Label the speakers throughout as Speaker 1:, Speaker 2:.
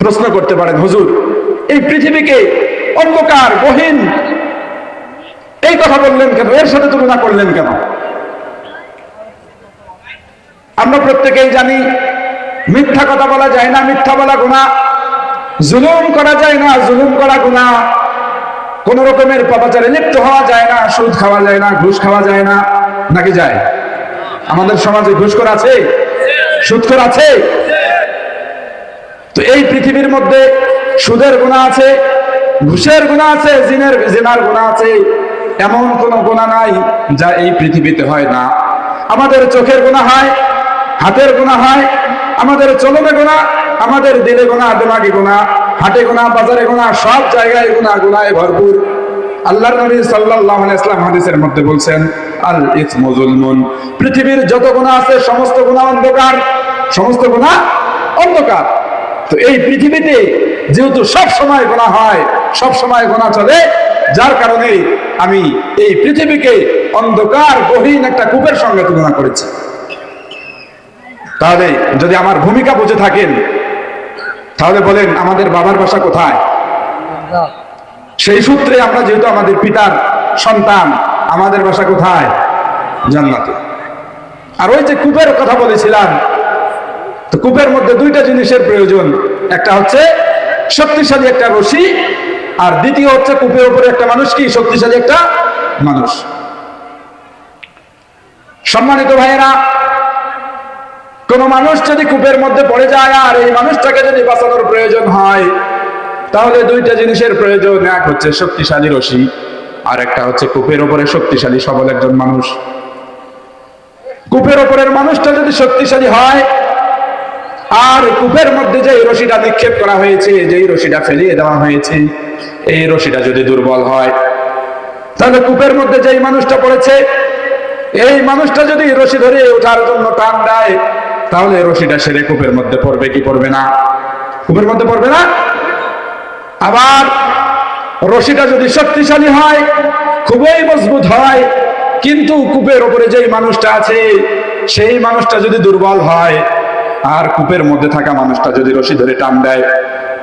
Speaker 1: প্রশ্ন করতে পারেন, হুজুর এই পৃথিবীকে অন্ধকার গহীন এই কথা বললেন কেন, এর সাথে তুলনা করলেন কেন? আমরা প্রত্যেকেই জানি মিথ্যা কথা বলা যায় না, মিথ্যা বলা গুনাহ, জুলুম করা যায় না, জুলুম করা গুনাহ, কোন রকমের পাপাচারে লিপ্ত হওয়া যায় না, সুদ খাওয়া যায় না, ঘুষ খাওয়া যায় না, নাকি যায়? আমাদের সমাজে ঘুষখোর আছে, সুদখোর আছে। তো এই পৃথিবীর মধ্যে সুদের গুনাহ আছে, ঘুষের গুনাহ আছে, জিনার গুনাহ আছে, এমন কোন গুনাহ নাই যা এই পৃথিবীতে হয় না। আমাদের চোখের গুনাহ হয়, হাতের গুনাহ হয়, আমাদের চলনে গুনাহ, আমাদের দিলে গুনাহ, দিমাগে গুনাহ, হাটে গুনাহ, বাজারে গুনাহ, সব জায়গায় গুনাহ, গুনাহে ভরপুর। আল্লাহর নবী সাল্লাল্লাহু আলাইহি ওয়াসাল্লাম হাদিসের মধ্যে বলছেন, আল ইসমু যুলমুন, পৃথিবীর যত গুনাহ আছে সমস্ত গুনাহ অন্ধকার, সমস্ত গুনাহ অন্ধকার। তো এই পৃথিবীতে যেহেতু সব সময় গুনাহ হয়, সব সময় গুনাহ চলে, যার কারণে আমি এই পৃথিবীকে অন্ধকার গহীন একটা কূপের সঙ্গে তুলনা করেছি। তাহলে যদি আমার ভূমিকা বুঝে থাকেন, তাহলে বলেন আমাদের বাবার বাসা কোথায়? সেই সূত্রে আমরা যেহেতু আমাদের পিতার সন্তান, আমাদের বাসা কোথায়? জান্নাতে। আর ওই যে কূপের কথা বলেছিলাম, তো কূপের মধ্যে দুইটা জিনিসের প্রয়োজন, একটা হচ্ছে শক্তিশালী একটা রশি, আর দ্বিতীয় হচ্ছে কূপের উপরে একটা মানুষ, কি শক্তিশালী একটা মানুষ। সম্মানিত ভাইয়েরা, কোন মানুষ যদি কূপের মধ্যে পড়ে যায় আর এই মানুষটাকে যদি বাঁচানোর প্রয়োজন হয়, তাহলে দুইটা জিনিসের প্রয়োজন, এক হচ্ছে শক্তিশালী রশি, আর একটা হচ্ছে কূপের উপরে শক্তিশালী সবল একজন মানুষ। কূপের উপরের মানুষটা যদি শক্তিশালী হয়, আর কূপের মধ্যে যে রশিটা নিক্ষেপ করা হয়েছে, যে রশিটা ফেলিয়ে দেওয়া হয়েছে, এই রশিটা যদি দুর্বল হয়, তাহলে কূপের মধ্যে যেই মানুষটা পড়েছে, এই মানুষটা যদি রশি ধরে ওঠার জন্য টান দেয়, তাহলে রশিটা সেরে কূপের মধ্যে পড়বে কি পড়বে না? কূপের মধ্যে পড়বে না। আবার রশিটা যদি শক্তিশালী হয়, খুবই মজবুত হয়, কিন্তু কূপের উপরে যেই মানুষটা আছে, সেই মানুষটা যদি দুর্বল হয়, আর কূপের মধ্যে থাকা মানুষটা যদি রশি ধরে টান দেয়,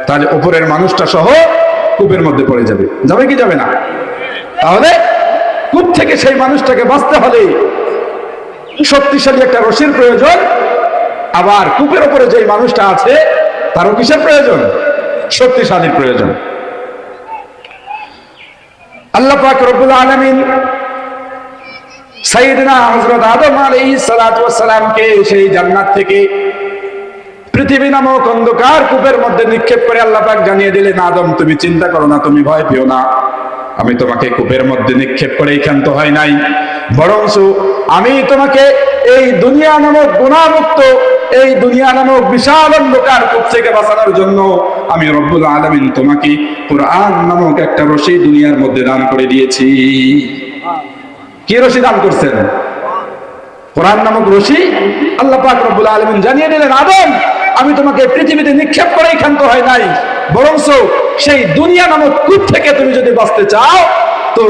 Speaker 1: তাহলে উপরের মানুষটা সহ কূপের মধ্যে পড়ে যাবে। যাবে কি যাবে না? তাহলে কূপ থেকে সেই মানুষটাকে বাঁচতে হলে শক্তিশালী একটা রশির প্রয়োজন, আবার কূপের উপরে যেই মানুষটা আছে তারও কিসের প্রয়োজন? শক্তিশালীর প্রয়োজন। আল্লাহ পাক রব্বুল আলামিন সাইয়েদনা হযরত আদম আলাইহিস সালাতু ওয়াস সালামকে সেই জান্নাত থেকে পৃথিবী নামক অন্ধকার কূপের মধ্যে নিক্ষেপ করে আল্লাহ পাক জানিয়ে দিলেন, আদম তুমি চিন্তা করো না, তুমি ভয় পেও না, আমি তোমাকে কূপের মধ্যে নিক্ষেপ করে ক্ষান্ত হয় নাই, বরঞ্চ আমি তোমাকে এই দুনিয়া নামক গুনাহমুক্ত, এই দুনিয়া নামক বিশাল অন্ধকার কূপ থেকে বাঁচানোর জন্য আমি রব্বুল আলামিন তোমাকে কুরআন নামক একটা রশি দুনিয়ার মধ্যে দান করে দিয়েছি। কি রশি দান করছেন? কুরআন নামক রশি। আল্লাহ পাক রব্বুল আলামিন জানিয়ে দিলেন, আদম আমি তোমাকে পৃথিবীতে নিক্ষেপ করেই ক্ষান্ত হয় নাই, বরঞ্চ সেই দুনিয়া নামক কূপ থেকে তুমি যদি বাঁচতে চাও, তো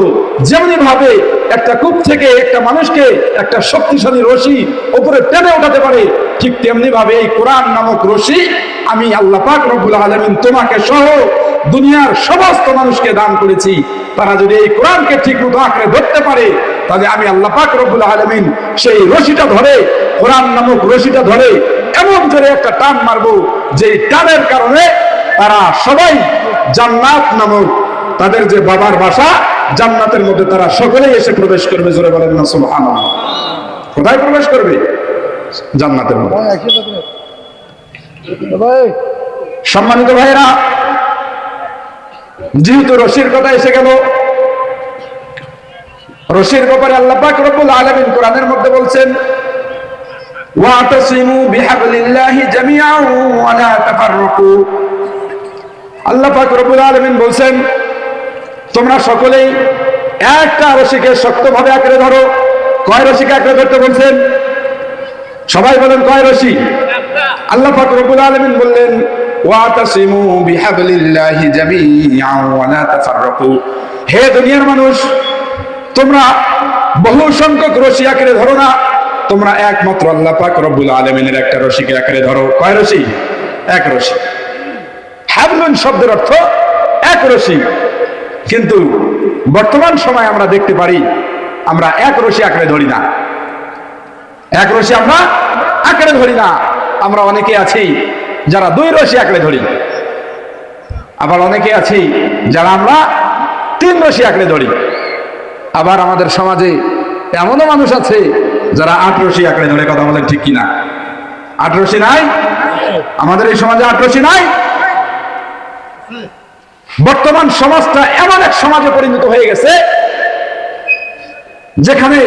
Speaker 1: যেমনি ভাবে একটা কূপ থেকে একটা মানুষকে একটা শক্তিশালী রশি উপরে টেনে উঠাতে পারে, ঠিক তেমনি ভাবে এই কোরআন নামক রশি আমি আল্লাহ পাক রব্বুল আলামিন তোমাকে সহ দুনিয়ার সমস্ত মানুষকে দান করেছি। তারা যদি এই কোরআনকে ঠিক মতো আঁকড়ে ধরতে পারে, তাহলে আমি আল্লাহ পাক রব্বুল আলামিন সেই রশিটা ধরে, কোরআন নামক রশিটা ধরে এমন জোরে একটা টান মারবো, যে টানের কারণে তারা সবাই জান্নাত নামক তাদের যে বাবার বাসা জান্নাতের মধ্যে তারা সকলেই এসে প্রবেশ করবে। জোরে বলেন না সুবহানাল্লাহ। কোথায় প্রবেশ করবে? জান্নাতের মধ্যে। সম্মানিত ভাইরা, যেহেতু রশির কথা এসে গেল, রশির ব্যাপারে আল্লাহ পাক রব্বুল আলামিন কোরআনের মধ্যে বলছেন, ওয়াতাসিমু বিহাবলিল্লাহি জামিআন ওয়া লা তাফাররাকু। আল্লাহ পাক রব্বুল আলামিন বলছেন, তোমরা সকলেই একটা রশিকে শক্তভাবে আঁকড়ে ধরো। কয় রশিকে আঁকড়ে ধরতে বলছেন? সবাই বলেন কয় রশি? আল্লাহ পাক রব্বুল আলামিন বললেন, ওয়াতাসিমু বিহাবলিল্লাহি জামিআন ওয়া লা তাফাররাকু। হে দুনিয়ার মানুষ, তোমরা বহু সংখ্যক রশি আঁকড়ে ধরো না, তোমরা একমাত্র আল্লাহ পাক রব্বুল আলামিনের একটা রশিকে আঁকড়ে ধরো। কয় রশি? এক রশি। হাবলুন শব্দের অর্থ এক রশি, কিন্তু বর্তমান সময় আমরা দেখতে পারি আমরা এক রশি আঁকড়ে ধরি না, এক রশি আমরা আঁকড়ে ধরি না। আমরা অনেকে আছি যারা দুই রশি আঁকড়ে ধরি, আবার অনেকে আছি যারা আমরা তিন রশি আঁকড়ে ধরি। আবার আমাদের সমাজে এমনও মানুষ আছে যারা 8 রশি আঁকড়ে ধরে। কথা বলেন ঠিক কিনা? 8 রশি নাই আমাদের এই সমাজে? 8 রশি নাই। বর্তমান সমাজটা এমন এক সমাজে পরিণত হয়ে গেছে যেখানে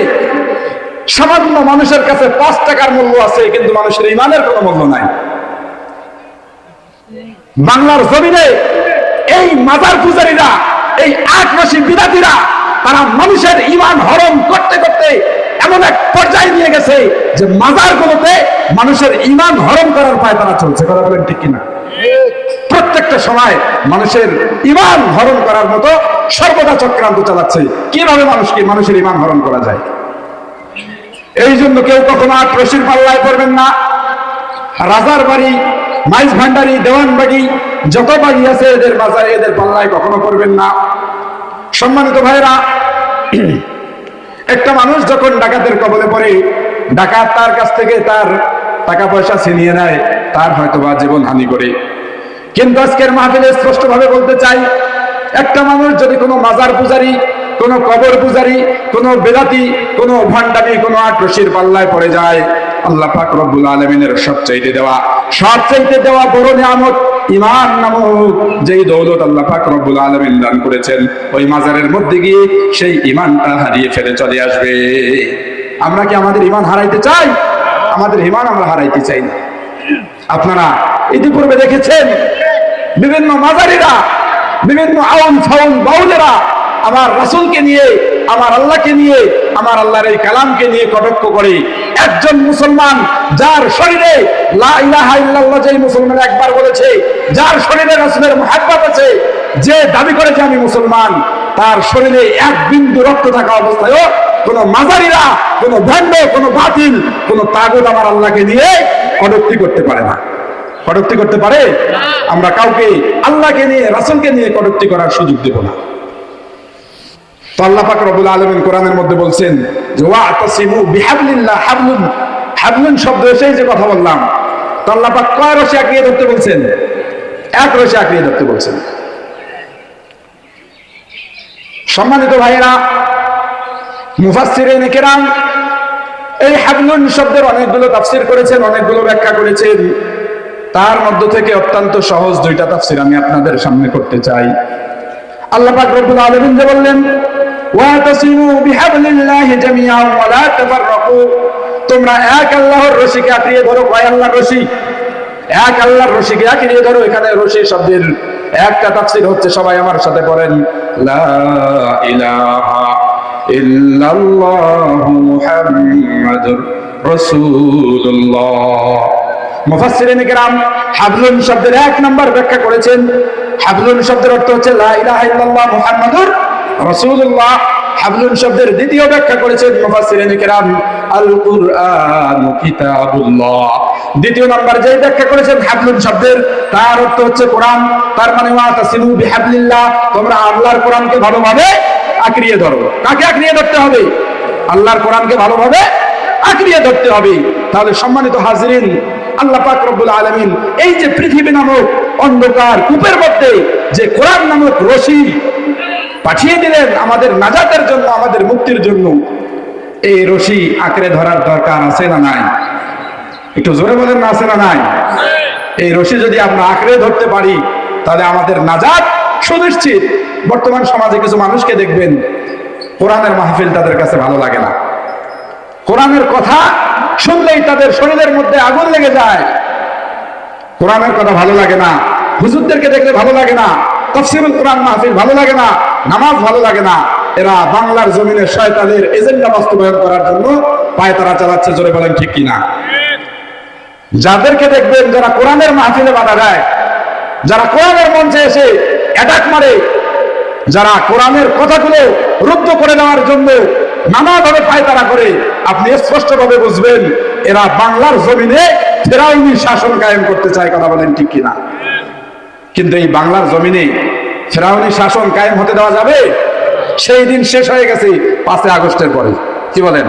Speaker 1: সামান্য মানুষের কাছে 5 টাকার মূল্য আছে, কিন্তু মানুষের ইমানের কোনো মূল্য নাই। বাংলার জমিনে এই মাজার পূজারীরা, এই 8 রশি বিদাতিরা, তারা মানুষের ইমান হরণ করতে করতে এমন এক পর্যায়ে নিয়ে গেছে যে মাজারগুলোতে মানুষের ইমান হরণ করার পায় তারা চলছে। কথা বলেন ঠিক কিনা? প্রত্যেকটা সময় মানুষের ইমান হরণ করার মতো সর্বদা চক্রান্ত চালাচ্ছে। কিভাবে মানুষের ইমান হরণ করা যায়? এই জন্য কেউ কখনো 8 রশির পাল্লায় পড়বেন না। রাজার বাড়ি, মাইজ ভান্ডারি, দেওয়ানবাড়ি, যত বাড়ি আছে এদের বাজারে, এদের পাল্লায় কখনো পড়বেন না। সম্মানিত ভাইরা, একটা মানুষ যখন ডাকাতের কবলে পড়ে, ডাকাত তার কাছ থেকে তার টাকা পয়সা ছিনিয়ে নেয়, তার হয়তোবা জীবন হানি করে। কিন্তু আজকের মাহফিলে স্পষ্টভাবে বলতে চাই, একটা মানুষ যদি কোনো মাজার পূজারি, কোন কবর পূজারি, কোন বেদাতি, কোন ভণ্ডামি, কোন 8 রশির পাল্লায় পড়ে যায়, আল্লাহ পাক রব্বুল আলামিনের সবচাইতে দেওয়া বড় নিয়ামত ঈমান নামক যেই দৌলত আল্লাহ পাক রব্বুল আলামিন দান করেছেন, ওই মাজারের মধ্যে গিয়ে সেই ঈমানটা হারিয়ে ফেলে চলে আসবে। আমরা কি আমাদের ঈমান হারাইতে চাই? আমাদের ঈমান আমরা হারাইতে চাই না। আপনারা ইতিপূর্বে দেখেছেন বিভিন্ন মাজারিরা, বিভিন্ন আউন ফাউন বাউলেরা আমার রাসূলকে নিয়ে, আমার আল্লাহকে নিয়ে, আমার আল্লাহর এই কালামকে নিয়ে কটাক্ষ করে। একজন মুসলমান যার শরীরে লা ইলাহা ইল্লাল্লাহ, যেই মুসলমান একবার বলেছে, যার শরীরে রাসূলের মুহাব্বত আছে, যে দাবি করে যে আমি মুসলমান, তার শরীরে এক বিন্দু রক্ত থাকা অবস্থায়ও কোন মাজারিরা, কোন ভণ্ড, কোন বাতিল, কোন তাগুত আমার আল্লাহকে নিয়ে কটূক্তি করতে পারে না। কটূক্তি করতে পারে? আমরা কাউকে আল্লাহকে নিয়ে, রাসূলকে নিয়ে কটূক্তি করার সুযোগ দেব না। তো আল্লাহ পাক রব্বুল আলামিন কোরআনের মধ্যে বলছেন যে ওয়াতাসিমু বিহাবলিল্লাহ, হাবলুন, হাবলুন শব্দ এসেই যে কথা বললাম, তো আল্লাহ পাক কয় রশি আঁকড়িয়ে ধরতে বলছেন? 1 রশি আঁকড়িয়ে ধরতে বলছেন। সম্মানিত ভাইয়েরা, মুফাসসিরিনে কেরাম এই হাবলুন শব্দের অনেকগুলো তাফসীর করেছেন, অনেকগুলো ব্যাখ্যা করেছেন। তার মধ্য থেকে অত্যন্ত সহজ 2টা তাফসীর আমি আপনাদের সামনে করতে চাই। আল্লাহ পাক রব্বুল আলামিন যে বললেন ওয়াতাসিমু বিহাবলিল্লাহি জামিআন ওয়া লা তাফাররাকু, তোমরা এক আল্লাহর রশিকে আঁকড়িয়ে ধরো। কয় আল্লাহর রশি? এক আল্লাহর রশিকে আঁকড়িয়ে ধরো। এখানে রশি শব্দের একটা তাফসীর হচ্ছে, সবাই আমার সাথে পড়েন, লা ইলাহা ইল্লাল্লাহু মুহাম্মাদুর রাসূলুল্লাহ। মুফাসসিরিনে কেরাম হাবলুন শব্দের 1 নম্বর ব্যাখ্যা করেছেন। হাবলুন শব্দের অর্থ হচ্ছে লা ইলাহা ইল্লাল্লাহ মুহাম্মাদুর রাসূলুল্লাহ। হাবলুন শব্দের দ্বিতীয় ব্যাখ্যা করেছেন মুফাসসিরিনে কেরাম আল কুরআন কিতাবুল্লাহ। দ্বিতীয় নাম্বার যেই ব্যাখ্যা করেছেন হাবলুন শব্দের, তার অর্থ হচ্ছে কোরআন। তার মানে ওয়াতাসিমু বিহাবলিল্লাহ, তোমরা আল্লাহর কোরআনকে ভালোভাবে আঁকড়িয়ে ধরো। কাকে আঁকড়িয়ে ধরতে হবে? আল্লাহর কোরআনকে ভালোভাবে আঁকড়িয়ে ধরতে হবে। তাহলে সম্মানিত হাজিরিন, আল্লাহ পাক রব্বুল আলামিন এই যে পৃথিবী নামক অন্ধকার কূপের মধ্যে যে কোরআন নামক রশি পাঠিয়ে দিলেন আমাদের নাজাতের জন্য, আমাদের মুক্তির জন্য, এই রশি আঁকড়ে ধরার দরকার আছে না নাই? একটু জোরে বলেন না, আছে না নাই? এই রশি যদি আমরা আঁকড়ে ধরতে পারি তাহলে আমাদের নাজাত সুনিশ্চিত। বর্তমান সমাজে কিছু মানুষকে দেখবেন কোরআনের মাহফিল তাদের কাছে ভালো লাগে না, কোরআনের কথা শুনলেই তাদের শরীরের মধ্যে আগুন লেগে যায়। কোরআনের কথা ভালো লাগে না, হুজুরদেরকে দেখলে ভালো লাগে না, তাফসীরুল কোরআন মাহফিল ভালো লাগে না, নামাজ ভালো লাগে না। এরা বাংলার জমিনে শয়তানের এজেন্ডা বাস্তবায়ন করার জন্য পায়তারা চালাচ্ছে। জোরে বলেন ঠিক কিনা? যাদেরকে দেখবেন যারা কোরআনের মাহফিলে বাধা দেয়, যারা কোরআনের মঞ্চে এসে অ্যাটাক মারে, যারা কোরআনের কথাগুলো রুদ্ধ করে দেওয়ার জন্য নানাভাবে পায়তারা করে, আপনি স্পষ্টভাবে বুঝবেন এরা বাংলার জমিনে ফেরাউনি শাসন কায়েম করতে চায়। কথা বলেন ঠিক কিনা? কিন্তু এই বাংলার জমিনে ফেরাউনি শাসন কায়েম হতে দেওয়া যাবে? সেই দিন শেষ হয়ে গেছে 5 আগস্টের পরে। কি বলেন?